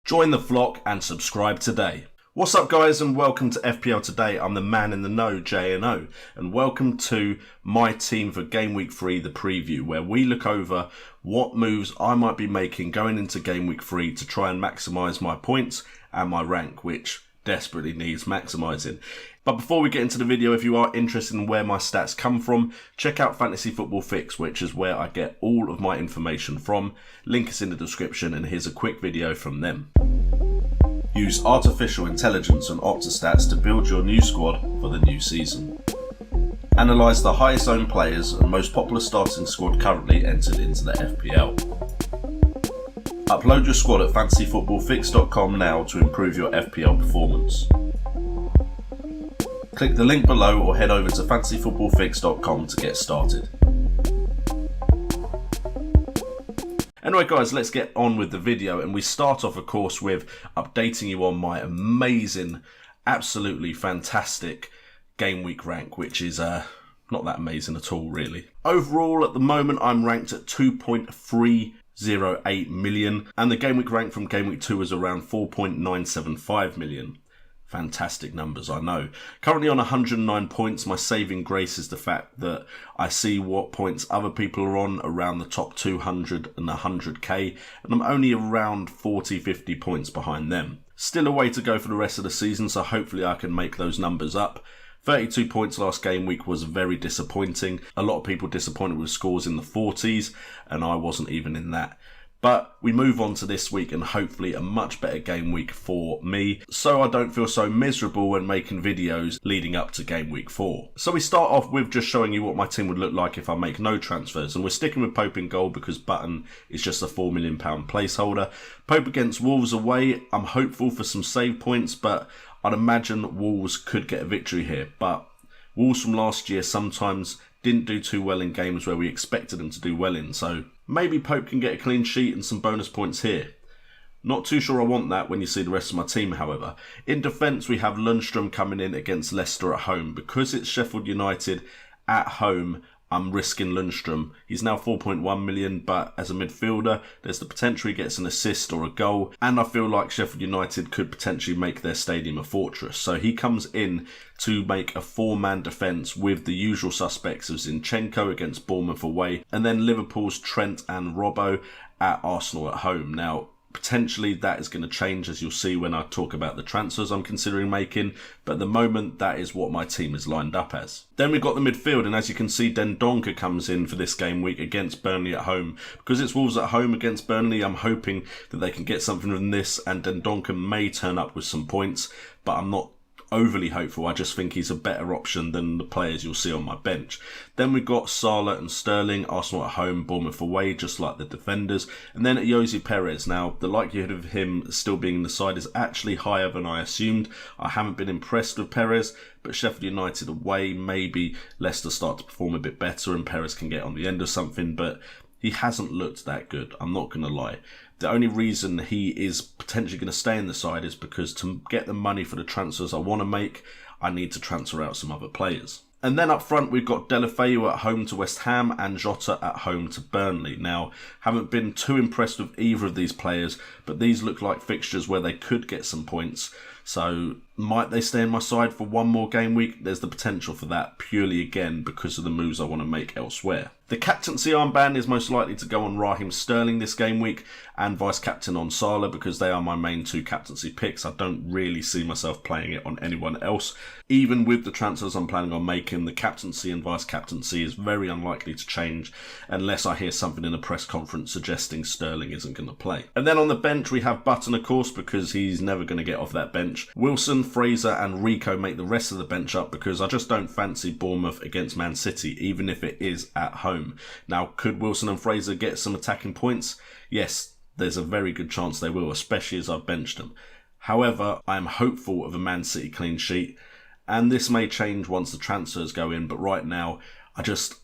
Join the flock and subscribe today. What's up guys, and welcome to FPL Today. I'm the man in the know, JNO, and welcome to my team for Game Week 3, the preview, where we look over what moves I might be making going into Game Week 3 to try and maximise my points and my rank, which desperately needs maximising. But before we get into the video, if you are interested in where my stats come from, check out Fantasy Football Fix, which is where I get all of my information from. Link is in the description, and here's a quick video from them. Use artificial intelligence and Optastats to build your new squad for the new season. Analyse the highest owned players and most popular starting squad currently entered into the FPL. Upload your squad at fantasyfootballfix.com now to improve your FPL performance. Click the link below or head over to fantasyfootballfix.com to get started. Anyway guys, let's get on with the video, and we start off of course with updating you on my amazing, absolutely fantastic game week rank, which is not that amazing at all really. Overall at the moment I'm ranked at 2.308 million, and the game week rank from game week 2 is around 4.975 million. Fantastic numbers, I know. Currently on 109 points. My saving grace is the fact that I see what points other people are on around the top 200 and 100k, and I'm only around 40-50 points behind them. Still a way to go for the rest of the season, so hopefully I can make those numbers up. 32 points last game week was very disappointing. A lot of people disappointed with scores in the 40s, and I wasn't even in that. But we move on to this week, and hopefully a much better game week for me, so I don't feel so miserable when making videos leading up to game week 4. So we start off with just showing you what my team would look like if I make no transfers, and we're sticking with Pope in goal because Button is just a £4 million placeholder. Pope against Wolves away, I'm hopeful for some save points, but I'd imagine Wolves could get a victory here. But Wolves from last year sometimes didn't do too well in games where we expected them to do well in, so maybe Pope can get a clean sheet and some bonus points here. Not too sure I want that when you see the rest of my team, however. In defence, we have Lundstrom coming in against Leicester at home. Because it's Sheffield United at home, I'm risking Lundstrom. He's now 4.1 million, but as a midfielder, there's the potential he gets an assist or a goal, and I feel like Sheffield United could potentially make their stadium a fortress. So he comes in to make a 4-man defence with the usual suspects of Zinchenko against Bournemouth away, and then Liverpool's Trent and Robbo at Arsenal at home. Now, potentially that is going to change, as you'll see when I talk about the transfers I'm considering making, but at the moment that is what my team is lined up as. Then we've got the midfield, and as you can see, Dendoncker comes in for this game week against Burnley at home. Because it's Wolves at home against Burnley, I'm hoping that they can get something from this, and Dendoncker may turn up with some points, but I'm not overly hopeful. I just think he's a better option than the players you'll see on my bench. Then we've got Salah and Sterling, Arsenal at home, Bournemouth away, just like the defenders. And then at Jose Perez. Now, the likelihood of him still being in the side is actually higher than I assumed. I haven't been impressed with Perez, but Sheffield United away, maybe Leicester start to perform a bit better and Perez can get on the end of something, but he hasn't looked that good, I'm not going to lie. The only reason he is potentially going to stay in the side is because to get the money for the transfers I want to make, I need to transfer out some other players. And then up front, we've got Deulofeu at home to West Ham and Jota at home to Burnley. Now, haven't been too impressed with either of these players, but these look like fixtures where they could get some points. So might they stay in my side for one more game week? There's the potential for that, purely again because of the moves I want to make elsewhere. The captaincy armband is most likely to go on Raheem Sterling this game week, and vice captain on Salah, because they are my main two captaincy picks. I don't really see myself playing it on anyone else. Even with the transfers I'm planning on making, the captaincy and vice captaincy is very unlikely to change unless I hear something in a press conference suggesting Sterling isn't going to play. And then on the bench we have Button, of course, because he's never going to get off that bench. Wilson, Fraser and Rico make the rest of the bench up because I just don't fancy Bournemouth against Man City, even if it is at home. Now, could Wilson and Fraser get some attacking points? Yes, there's a very good chance they will, especially as I've benched them. However, I am hopeful of a Man City clean sheet, and this may change once the transfers go in, but right now I just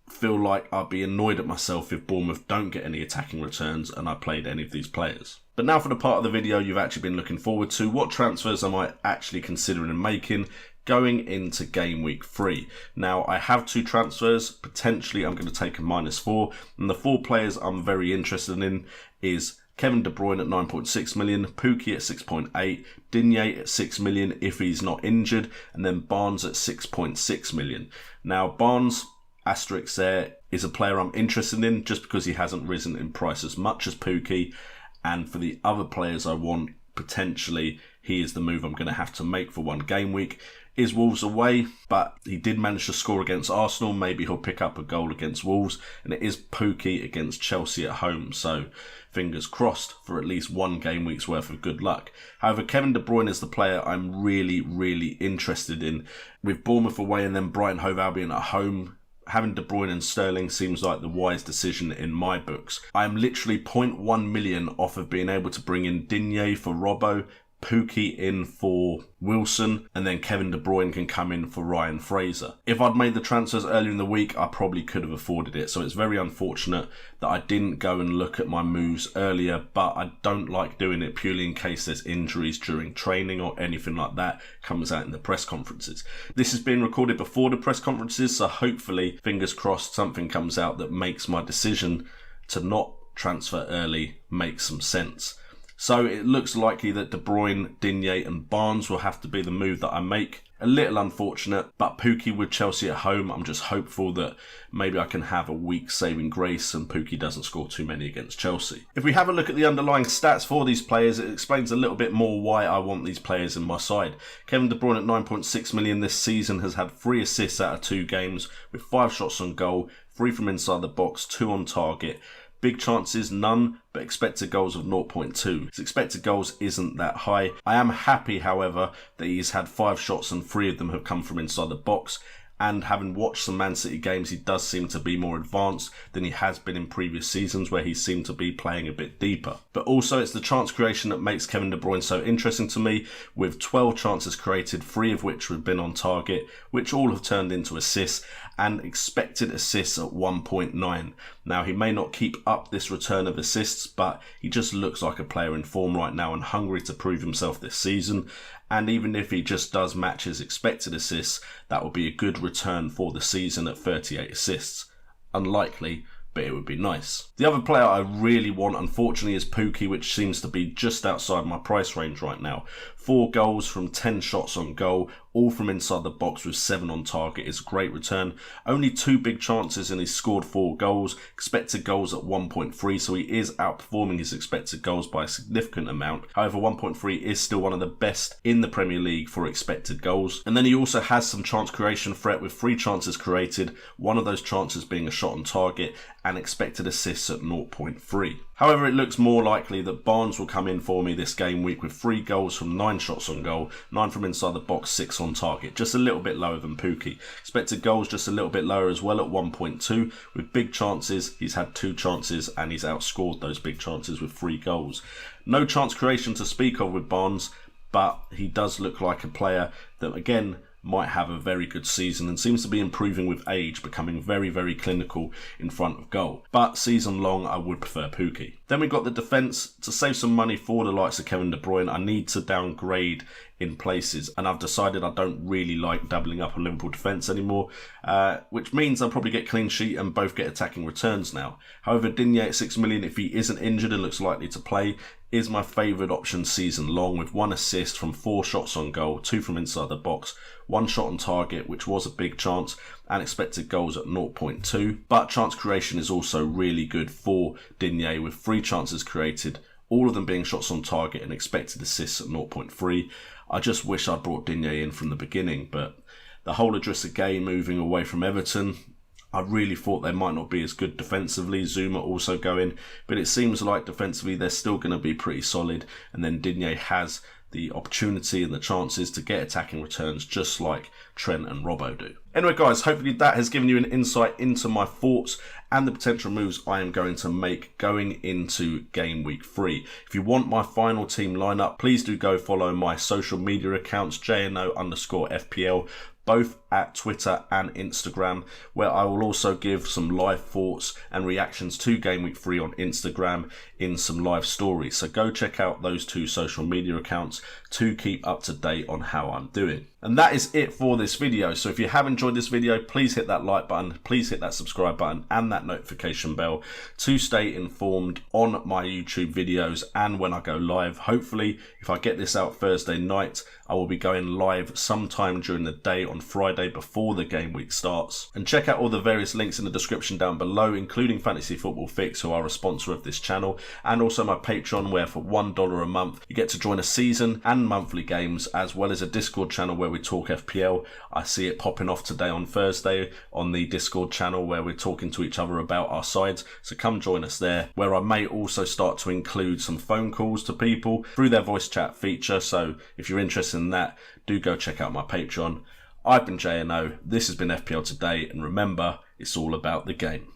feel like I'd be annoyed at myself if Bournemouth don't get any attacking returns and I played any of these players. But now for the part of the video you've actually been looking forward to, what transfers am I actually considering making going into game week 3. Now, I have 2 transfers. Potentially, I'm going to take a -4. And the 4 players I'm very interested in is Kevin De Bruyne at 9.6 million, Pukki at 6.8, Digne at 6 million if he's not injured, and then Barnes at 6.6 million. Now, Barnes, asterisk there, is a player I'm interested in just because he hasn't risen in price as much as Pukki, and for the other players I want, potentially, he is the move I'm going to have to make for one game week. Is Wolves away, but he did manage to score against Arsenal. Maybe he'll pick up a goal against Wolves, and it is Pukki against Chelsea at home, so fingers crossed for at least one game week's worth of good luck. However, Kevin De Bruyne is the player I'm really interested in. With Bournemouth away and then Brighton Hove Albion at home, having De Bruyne and Sterling seems like the wise decision in my books. I am literally 0.1 million off of being able to bring in Digne for Robbo, Pukki in for Wilson, and then Kevin De Bruyne can come in for Ryan Fraser. If I'd made the transfers earlier in the week, I probably could have afforded it. So it's very unfortunate that I didn't go and look at my moves earlier, but I don't like doing it purely in case there's injuries during training or anything like that comes out in the press conferences. This is being recorded before the press conferences, so hopefully, fingers crossed, something comes out that makes my decision to not transfer early make some sense. So it looks likely that De Bruyne, Digne and Barnes will have to be the move that I make. A little unfortunate, but Pukki with Chelsea at home, I'm just hopeful that maybe I can have a week's saving grace and Pukki doesn't score too many against Chelsea. If we have a look at the underlying stats for these players, it explains a little bit more why I want these players in my side. Kevin De Bruyne at 9.6 million this season has had 3 assists out of 2 games with 5 shots on goal, 3 from inside the box, 2 on target. Big chances, none, but expected goals of 0.2. His expected goals isn't that high. I am happy, however, that he's had 5 shots and 3 of them have come from inside the box. And having watched some Man City games, he does seem to be more advanced than he has been in previous seasons where he seemed to be playing a bit deeper. But also it's the chance creation that makes Kevin De Bruyne so interesting to me, with 12 chances created, 3 of which have been on target, which all have turned into assists, and expected assists at 1.9. Now, he may not keep up this return of assists, but he just looks like a player in form right now and hungry to prove himself this season. And even if he just does match his expected assists, that will be a good return for the season at 38 assists. Unlikely, but it would be nice. The other player I really want, unfortunately, is Pukki, which seems to be just outside my price range right now. 4 goals from 10 shots on goal, all from inside the box with 7 on target is a great return. Only 2 big chances and he's scored 4 goals. Expected goals at 1.3, so he is outperforming his expected goals by a significant amount. However, 1.3 is still one of the best in the Premier League for expected goals. And then he also has some chance creation threat with 3 chances created, one of those chances being a shot on target, and expected assists at 0.3. However, it looks more likely that Barnes will come in for me this game week with 3 goals from 9 shots on goal, 9 from inside the box, 6 on target, just a little bit lower than Pukki. Expected goals just a little bit lower as well at 1.2. With big chances, he's had 2 chances and he's outscored those big chances with 3 goals. No chance creation to speak of with Barnes, but he does look like a player that, again, might have a very good season and seems to be improving with age, becoming very clinical in front of goal. But season long, I would prefer Pukki. Then we've got the defence. To save some money for the likes of Kevin De Bruyne, I need to downgrade in places, and I've decided I don't really like doubling up on Liverpool defence anymore, which means I'll probably get clean sheet and both get attacking returns now. However, Digne at 6 million, if he isn't injured and looks likely to play, is my favourite option season long, with 1 assist from 4 shots on goal, 2 from inside the box, 1 shot on target, which was a big chance, and expected goals at 0.2. But chance creation is also really good for Digne, with 3 chances created, all of them being shots on target, and expected assists at 0.3. I just wish I'd brought Digne in from the beginning, but the whole Idrissa Gueye moving away from Everton, I really thought they might not be as good defensively. Zuma also going, but it seems like defensively they're still going to be pretty solid, and then Digne has the opportunity and the chances to get attacking returns just like Trent and Robbo do. Anyway guys, hopefully that has given you an insight into my thoughts and the potential moves I am going to make going into game week 3. If you want my final team lineup, please do go follow my social media accounts, JNO_FPL, both at Twitter and Instagram, where I will also give some live thoughts and reactions to Game Week 3 on Instagram in some live stories. So go check out those 2 social media accounts to keep up to date on how I'm doing. And that is it for this video. So if you have enjoyed this video, please hit that like button, please hit that subscribe button and that notification bell to stay informed on my YouTube videos and when I go live. Hopefully, if I get this out Thursday night, I will be going live sometime during the day on Friday before the game week starts. And check out all the various links in the description down below, including Fantasy Football Fix, who are a sponsor of this channel, and also my Patreon, where for $1 a month you get to join a season and monthly games, as well as a Discord channel where we talk FPL. I see it popping off today on Thursday on the Discord channel where we're talking to each other about our sides. So come join us there, where I may also start to include some phone calls to people through their voice chat feature. So if you're interested in that, do go check out my Patreon. I've been JNO, this has been FPL Today, and remember, it's all about the game.